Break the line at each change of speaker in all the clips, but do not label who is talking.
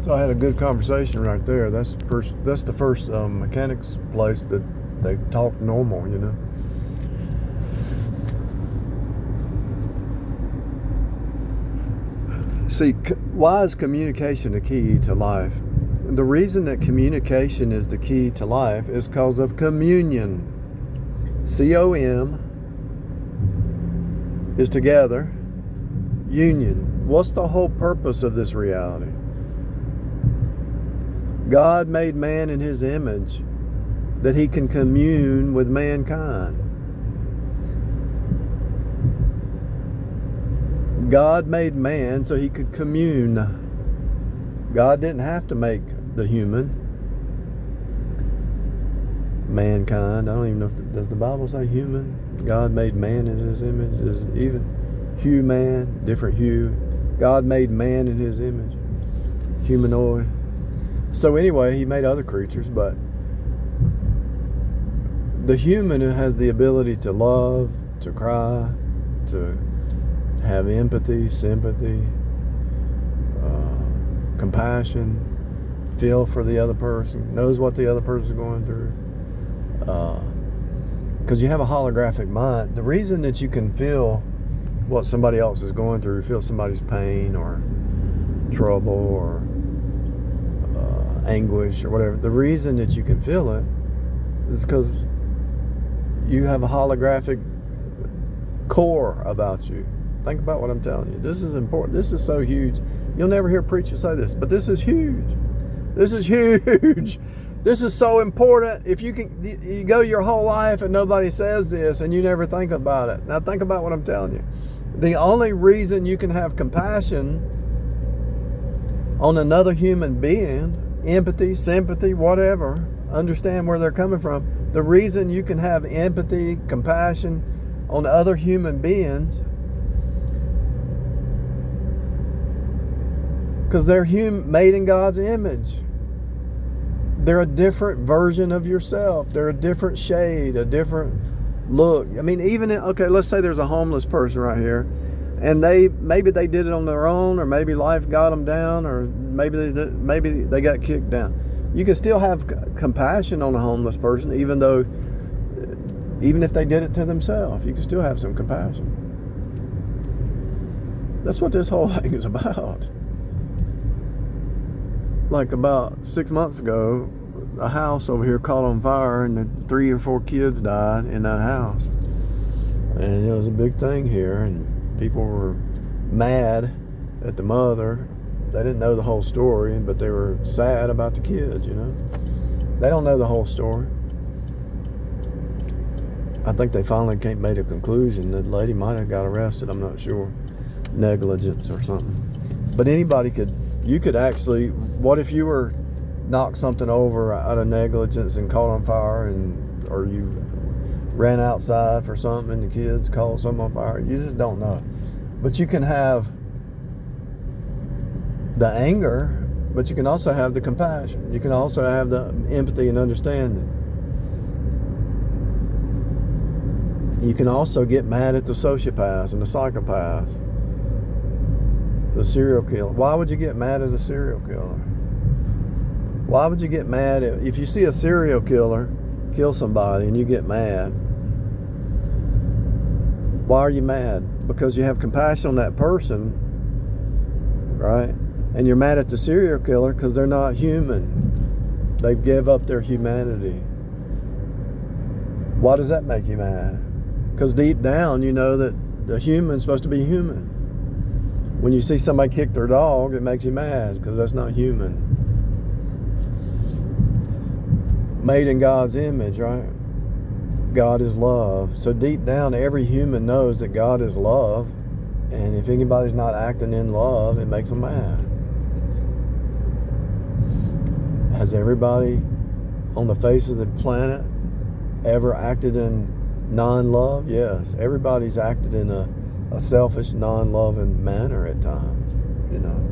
So I had a good conversation right there. That's the first mechanics place that they talk normal, you know. See, why is communication the key to life? The reason that communication is the key to life is because of communion. C-O-M is together. Union. What's the whole purpose of this reality? God made man in His image that He can commune with mankind. God made man so He could commune. God didn't have to make the human. Mankind. I don't even know does the Bible say human? God made man in His image. Is even human, different hue. God made man in His image. Humanoid. So anyway, He made other creatures, but the human has the ability to love, to cry, to have empathy, sympathy, compassion, feel for the other person, knows what the other person's going through. Because you have a holographic mind. The reason that you can feel what somebody else is going through, feel somebody's pain or trouble or anguish or whatever, the reason that you can feel it is because you have a holographic core about you. Think about what I'm telling you. This is important. This is so huge. You'll never hear preachers say this, but this is huge. This is huge. This is so important. If you go your whole life and nobody says this and you never think about it. Now think about what I'm telling you. The only reason you can have compassion on another human being, empathy, sympathy, whatever, understand where they're coming from. The reason you can have empathy, compassion on other human beings, because they're made in God's image. They're a different version of yourself. They're a different shade, a different look. I mean, okay, let's say there's a homeless person right here, and maybe they did it on their own, or maybe life got them down, or maybe they got kicked down. You can still have compassion on a homeless person, even if they did it to themselves. You can still have some compassion. That's what this whole thing is about. Like about 6 months ago, a house over here caught on fire and 3 or 4 kids died in that house. And it was a big thing here, and people were mad at the mother. They didn't know the whole story, but they were sad about the kids, you know. They don't know the whole story. I think they finally made a conclusion. The lady might have got arrested, I'm not sure. Negligence or something. But you could actually, what if you were knocked something over out of negligence and caught on fire, or you ran outside for something and the kids caught something on fire? You just don't know. But you can have the anger, but you can also have the compassion. You can also have the empathy and understanding. You can also get mad at the sociopaths and the psychopaths, the serial killer. Why would you get mad at a serial killer? Why would you get mad if you see a serial killer kill somebody and you get mad? Why are you mad? Because you have compassion on that person, right? And you're mad at the serial killer because they're not human. They give up their humanity. Why does that make you mad? Because deep down you know that the human's supposed to be human. When you see somebody kick their dog, it makes you mad because that's not human. Made in God's image, right? God is love. So deep down, every human knows that God is love. And if anybody's not acting in love, it makes them mad. Has everybody on the face of the planet ever acted in non-love? Yes. Everybody's acted in a selfish, non-loving manner at times, you know.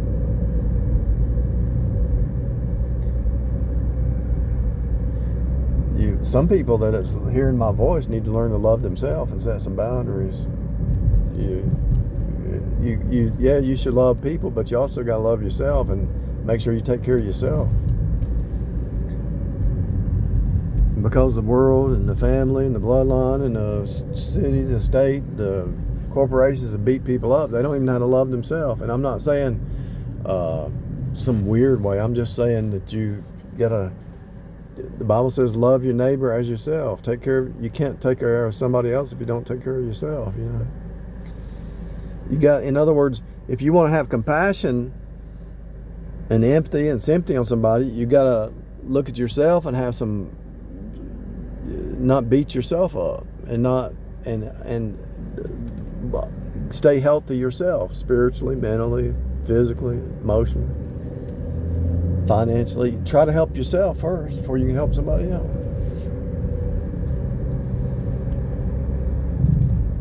Some people that is hearing my voice need to learn to love themselves and set some boundaries. You should love people, but you also got to love yourself and make sure you take care of yourself. Because the world and the family and the bloodline and the city, the state, the corporations that beat people up, they don't even know how to love themselves. And I'm not saying some weird way. I'm just saying that you gotta. The Bible says, love your neighbor as yourself. Take care. You can't take care of somebody else if you don't take care of yourself. You know. You got. In other words, if you want to have compassion and empathy and sympathy on somebody, you gotta look at yourself and have some. Not beat yourself up and not and stay healthy yourself, spiritually, mentally, physically, emotionally, financially. Try to help yourself first before you can help somebody else.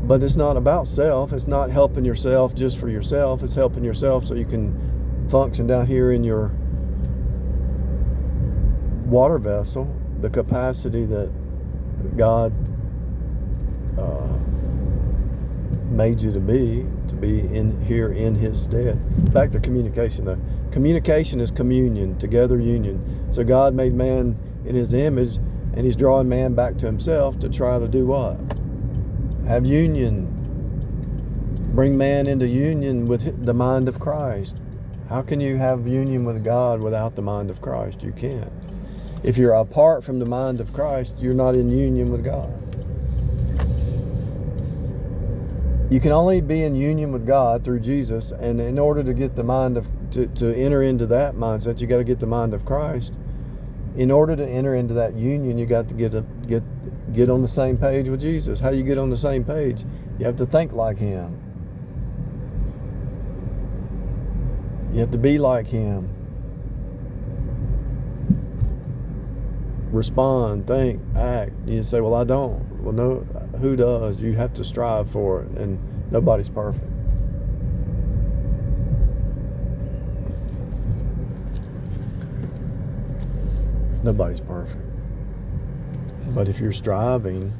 But it's not about self. It's not helping yourself just for yourself. It's helping yourself so you can function down here in your water vessel, the capacity that God made you to be in here in His stead. Back to communication. The communication is communion, together union. So God made man in His image, and He's drawing man back to Himself to try to do what? Have union. Bring man into union with the mind of Christ. How can you have union with God without the mind of Christ? You can't. If you're apart from the mind of Christ, you're not in union with God. You can only be in union with God through Jesus, and in order to get the mind of to enter into that mindset, you got to get the mind of Christ. In order to enter into that union, you got to get on the same page with Jesus. How do you get on the same page? You have to think like Him. You have to be like Him. Respond, think, act. You say, well, I don't. Well, no, who does? You have to strive for it, and nobody's perfect. Nobody's perfect. But if you're striving,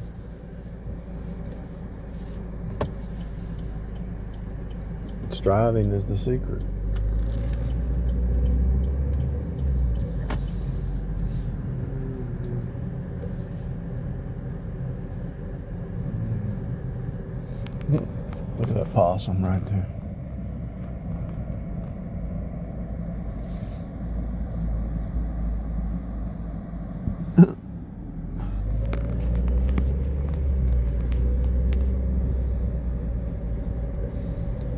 striving is the secret. Look at that possum right there.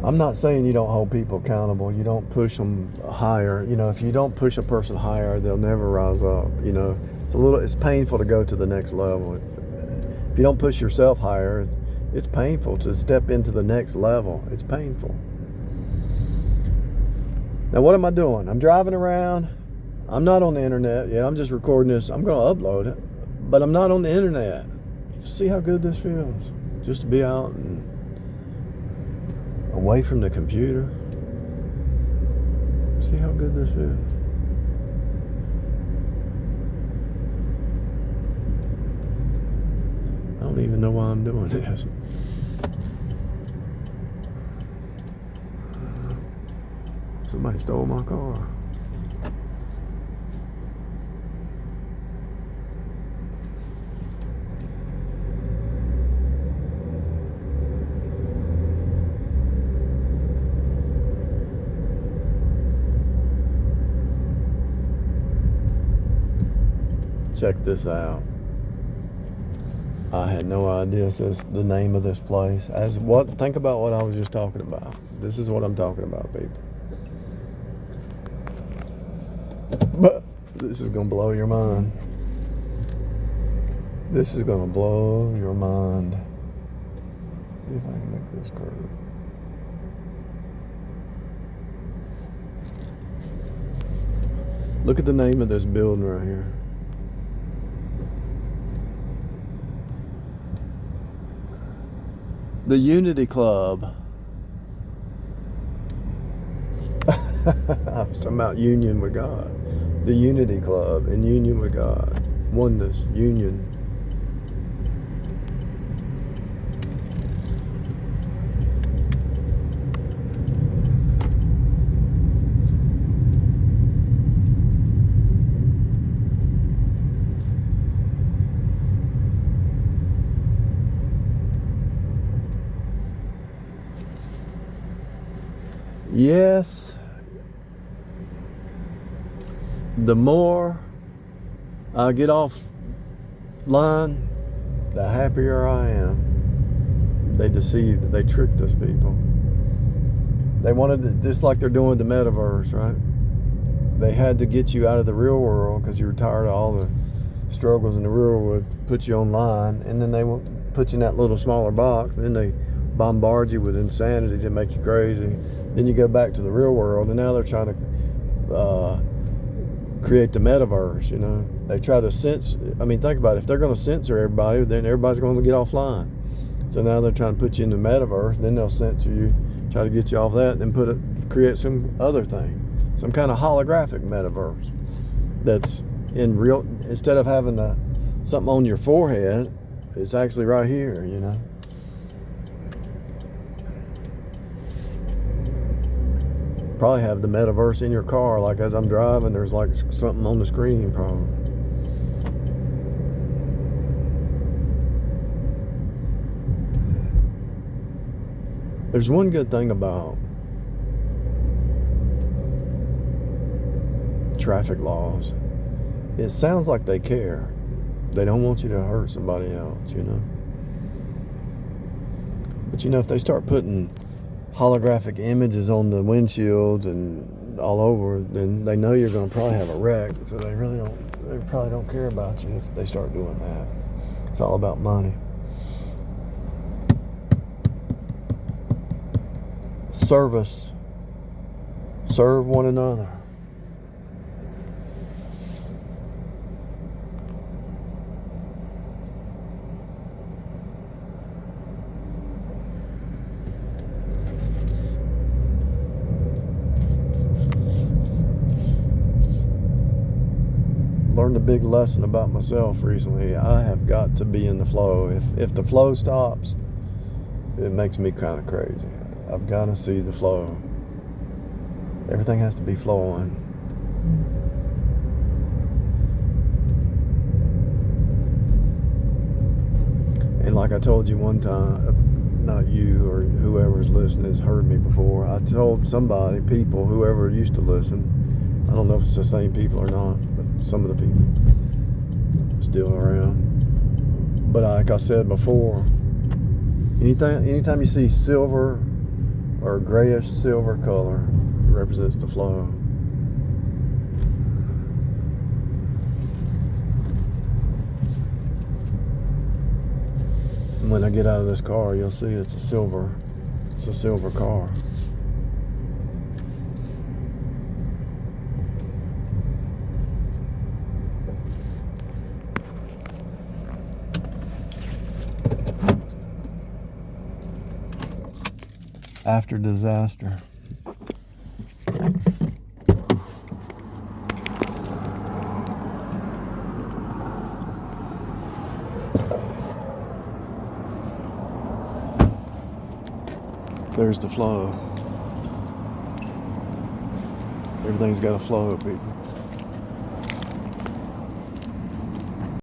I'm not saying you don't hold people accountable. You don't push them higher. You know, if you don't push a person higher, they'll never rise up. You know, it's painful to go to the next level. If you don't push yourself higher, it's painful to step into the next level. It's painful. Now, what am I doing? I'm driving around. I'm not on the internet yet. I'm just recording this. I'm going to upload it, but I'm not on the internet. See how good this feels? Just to be out and away from the computer. See how good this feels? I don't even know why I'm doing this. Somebody stole my car. Check this out. I had no idea this is the name of this place. Think about what I was just talking about. This is what I'm talking about, people. But this is gonna blow your mind. This is gonna blow your mind. See if I can make this curve. Look at the name of this building right here. The Unity Club. I was talking about union with God. The Unity Club in union with God. Oneness, union. Yes, the more I get off line, the happier I am. They deceived, they tricked us people. They wanted to, just like they're doing with the metaverse, right? They had to get you out of the real world because you were tired of all the struggles in the real world, put you online, and then they put you in that little smaller box, and then they bombard you with insanity to make you crazy. Then you go back to the real world, and now they're trying to create the metaverse. You know, they try to censor. I mean, think about it. If they're going to censor everybody, then everybody's going to get offline. So now they're trying to put you in the metaverse, and then they'll censor you, try to get you off that, and then create some other thing, some kind of holographic metaverse that's in real. Instead of having something on your forehead, it's actually right here. You know. Probably have the metaverse in your car, like as I'm driving, there's like something on the screen probably. There's one good thing about traffic laws. It sounds like they care. They don't want you to hurt somebody else, you know. But you know, if they start putting holographic images on the windshields and all over, then they know you're going to probably have a wreck, so they probably don't care about you if they start doing that. It's all about money. Service. Serve one another. Learned a big lesson about myself recently. I have got to be in the flow. If the flow stops, it makes me kind of crazy. I've got to see the flow. Everything has to be flowing. And like I told you one time, not you or whoever's listening has heard me before, I told people, whoever used to listen, I don't know if it's the same people or not, but some of the people still around. But like I said before, anytime you see silver or grayish silver color, it represents the flow. And when I get out of this car, you'll see it's a silver car. After disaster. There's the flow. Everything's got a flow, people.